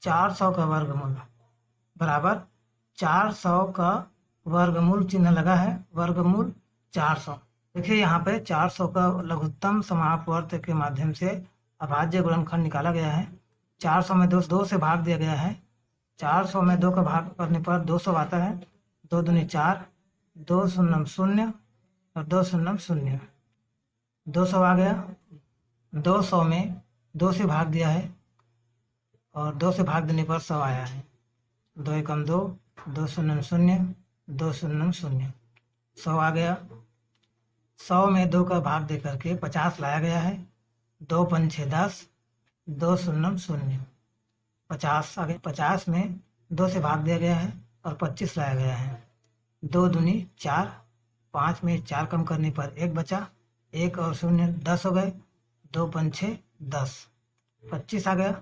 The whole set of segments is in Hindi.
400 का वर्गमूल बराबर 400 का वर्गमूल चिन्ह लगा है, वर्गमूल 400। देखिए यहाँ पे 400 का लघुत्तम समापवर्त के माध्यम से अभाज्य गुणनखंड निकाला गया है। 400 में 2 से भाग दिया गया है। 400 में 2 का भाग करने पर 200 आता है। 2 दूनी 4, 2 शून्यम 0 और 2 शून्यम 0, 200 आ गया। 200 में 2 से भाग दिया है और 2 से भाग देने पर 100 आया है। 2 एकम 2, 2 शून्यम 0, 2 शून्यम 0, 100 आ गया। 100 में 2 का भाग दे करके 50 लाया गया है। 2 पंछे 10, 2 शून्यम 0, 50 आ गया। 50 में 2 से भाग दिया गया है और 25 लाया गया है। 2 दूनी 4, 5 में 4 कम करने पर 1 बचा, 1 और 0 10 हो गए। 2 पंछे 10, 25 आ गया।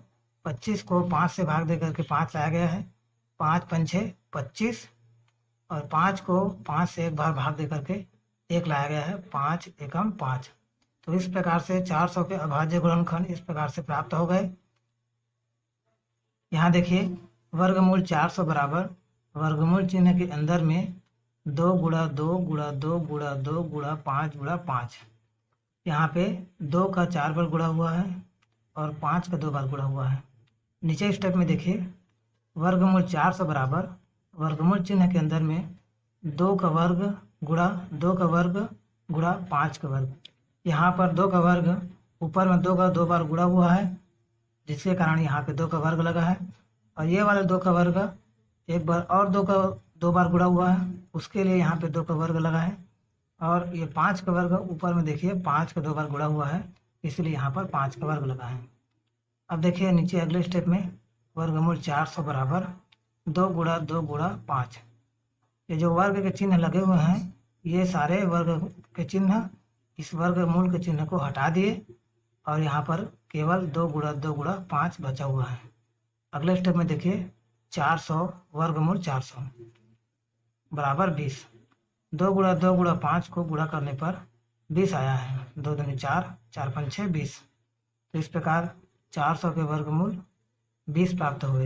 25 को 5 से भाग दे करके 5 लाया गया है। 5 पंछे 25 और 5 को 5 से एक बार भाग दे करके 1 लाया गया है। 5 एकम 5। तो इस प्रकार से 400 के अभाज्य गुणनखंड इस प्रकार से प्राप्त हो गए। यहाँ देखिए वर्गमूल 400 बराबर वर्गमूल चिन्ह के अंदर में 2 गुणा 2 गुणा 2 गुणा 2 गुणा 5 गुणा 5। यहाँ पे 2 का 4 बार गुणा हुआ है और 5 का 2 बार गुणा हुआ है। नीचे स्टेप में देखिए वर्गमूल 400 बराबर वर्गमूल चिन्ह के अंदर में 2 का वर्ग गुणा 2 का वर्ग गुणा 5 का वर्ग। यहाँ पर 2 का वर्ग ऊपर में 2 का 2 बार गुणा हुआ है, जिसके कारण यहाँ पे 2 का वर्ग लगा है। और ये वाले 2 का वर्ग एक बार और 2 का 2 बार गुणा हुआ है, उसके लिए यहाँ पे 2 का वर्ग लगा है। और ये 5 का वर्ग ऊपर में देखिए 5 का 2 बार गुणा हुआ है, इसलिए यहाँ पर 5 का वर्ग लगा है। अब देखिए नीचे अगले स्टेप में वर्गमूल 400 बराबर 2 गुणा 2 गुणा 5। ये जो वर्ग के चिन्ह लगे हुए हैं ये सारे वर्ग के चिन्ह इस वर्गमूल के चिन्ह को हटा दिए और यहाँ पर केवल 2 गुणा 2 गुणा 5 बचा हुआ है। अगले स्टेप में देखिए 400 वर्गमूल 400 बराबर 20। 2 गुणा 2 गुणा 5 को गुणा करने पर 20 आया है। 2 दूनी 4, 4 पंछे 20। तो इस प्रकार 400 के वर्गमूल 20 प्राप्त हुए।